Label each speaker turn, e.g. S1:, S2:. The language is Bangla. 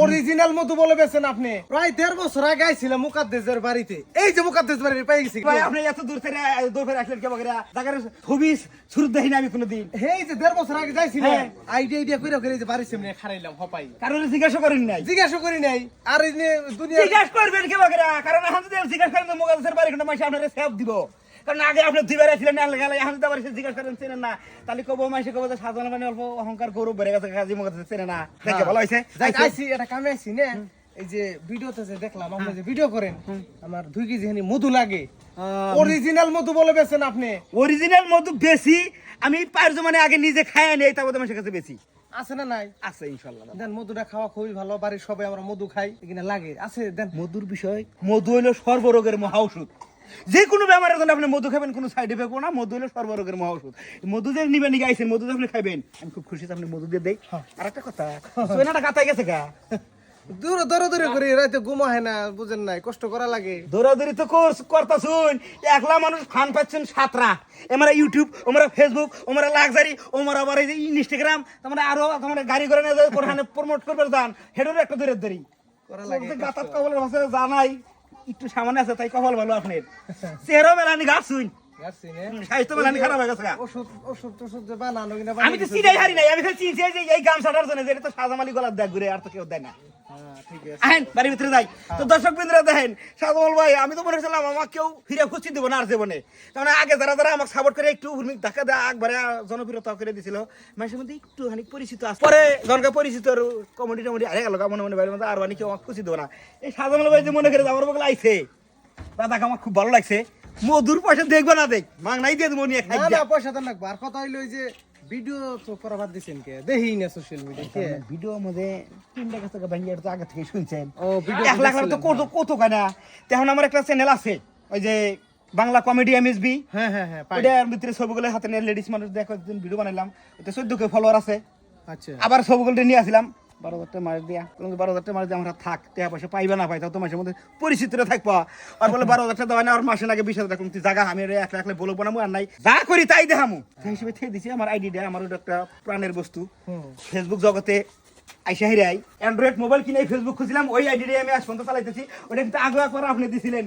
S1: অরিজিনাল মধু বলে বেছেন আপনি। প্রায় 1.5 বছর আগে আইছিলাম মুকাদ্দেসের বাড়িতে। এই যে মুকাদ্দেস বাড়ি পেয়ে গেছি।
S2: ভাই আপনি এত দূর থেকে আসলেন কে বগরা জায়গার ছবি শুরু দেখি না আমি কোনোদিন।
S1: এই যে 1.5 বছর আগে যাইছিলাম আইডিয়া কইরা করে যে বাড়ি সামনে খারাইলাম হপাই।
S2: কারণ জিজ্ঞাসা করেন নাই।
S1: জিজ্ঞাসা করি নাই। আর এই যে দুনিয়া
S2: জিজ্ঞাসা করবেন কে বগরা, কারণ এখন যদি জিজ্ঞাসা করেন তো মুকাদ্দেসের বাড়ি কোনো মাসে আপনারা সেভ দিব। কারণ আগে আপনি দুইবার ছিলেন না গেলে এখন তো আবার জিজ্ঞাসা করেন চেনেন না, তাহলে কব মাসে কব যে সাজানো মানে অল্প অহংকার গৌরব বেড়ে গেছে কাজী মুকাদ্দেস চেনে না। দেখে ভালো হইছে।
S1: আইছি এটা কামে আইছি না। এই যে ভিডিওতে যে দেখলাম আপনি যে ভিডিও করেন আমার 2 কেজি হানি মধু লাগে। অরিজিনাল মধু বলে বেছেন আপনি।
S2: অরিজিনাল মধু বেশি আমি পারজো মানে আগে নিজে খাই নেই তারপর মানুষের কাছে বেশি
S1: আছে না নাই?
S2: আছে ইনশাআল্লাহ।
S1: দেন মধুটা খাওয়া খুবই ভালো, বাড়ির সবাই আমরা মধু খাই, এখানে লাগে আছে। দেন
S2: মধুর বিষয়, মধু হইলো সর্বরোগের মহা ঔষধ। যে কোনো বেমারের জন্য আপনি মধু খাবেন, কোনো সাইড এফেক্ট না। মধু হলো সর্বরোগের মহা ঔষধ। মধু যে নিবেন নিয়ে আইছেন, মধু আপনি খাবেন, আমি খুব খুশি আপনি মধু দিয়ে দেই। আর একটা কথা, সোনাটা কাটাই গেছে গা
S1: দূরে দৌড়াদৌড়ি করি, রাতে ঘুমা হয় না, বুঝেন নাই, কষ্ট করা লাগে।
S2: দৌড়াদৌড়ি তো করতা শুন, একলা মানুষ ফান পাচ্ছেন 7টা। আমরা ইউটিউব, আমরা ফেসবুক, আমরা লাক্সারি, আমরা আবার এই যে ইনস্টাগ্রাম, তোমরা আরো তোমরা গাড়ি করে নিয়ে যাও কোরআনে প্রমোট করবে দান, হেডের একটা দূরের দড়ি
S1: করা লাগে।
S2: গাতাত কবলের ভাষা জানাই একটু সামনে আছে তাই কপাল ভালো আপনার। চেহারা মেলানি গাছ শুন, স্বাস্থ্য মেলানি খারাপ হয়ে গেছে।
S1: ওষুধ ওষুধ টষুধ যে বানানো কিনা
S2: আমি তো চিনাই হারি নাই, আমি খালি চিনছি যে এই গামছাটার জন্য, যে এটা তো সাজামালি গলার দেখ ঘুরে, আর তো কেউ দেয় না। আহেন বাড়ির ভিতরে যাই তো দর্শক বৃন্দরা দেখেন সাজমল ভাই, আমি তো মনে হচ্ছিলাম আমাকে কেউ ফিরে খুঁজছি দিব না আর জীবনে। তার আগে যারা যারা আমাকে সাপোর্ট করে একটু ধাক্কা দেওয়া একবারে জনপ্রিয়তা করে দিছিল, মানুষের মধ্যে একটু খানিক পরিচিত আছে। পরে জনকে পরিচিত আর কমেডি টমেডি আরে গেল মনে মনে বাইরের মধ্যে আর অনেক কেউ আমাকে খুঁজছি দেবো না। এই সাজমল ভাই যে মনে করে আমার বলে আইছে, দাদাকে আমার খুব ভালো লাগছে। মধুর পয়সা দেখবে না দেখ মাং নাই দিয়ে দেবো নিয়ে খাই
S1: না পয়সা তো লাগবে। আর কথা হইলো যে ভিডিও তো করা বাদ দিছেন কে, দেখি না সোশ্যাল মিডিয়া কে
S2: ভিডিওর মধ্যে 3 লাখ টাকা ভাঙিয়ে তো আগে থেকে শুনছেন।
S1: ও ভিডিও
S2: 1 লাখ তো কত কেনা। তখন আমার একটা চ্যানেল আছে ওই যে বাংলা কমেডি এমএসবি।
S1: হ্যাঁ হ্যাঁ হ্যাঁ
S2: ওইটার ভিতরে ছবিগুলো হাতে নিয়ে লেডিস মানুষ দেখো ভিডিও বানাইলাম, ওতে 14K ফলোয়ার আছে।
S1: আচ্ছা
S2: আবার ছবিগুলো নিয়ে আসলাম 12,000 টাকা মার দিয়া, 12,000 টাকা মার দিয়ে আমরা থাক টাকা পয়সা পাইবা না পাই তাও তো মাসের মধ্যে পরিচিতিটা থাকবা। আর বলে 12,000 টাকা দেওয়া না, আর মাসে আগে 20,000 টাকা জায়গা আমি 1 লাখ বলবো না আর নাই যা করি তাই দেখামু সেই হিসেবে থেকে দিছি। আমার আইডিটা আমার ওটা একটা প্রাণের বস্তু। ফেসবুক জগতে আইসা হিরাই অ্যান্ড্রয়েড মোবাইল কিনে ফেসবুক খুঁজছিলাম, ওই আইডিটাই আমি আজ পর্যন্ত চালাইতেছি। ওটা কিন্তু আগে একবার আপনি দিছিলেন।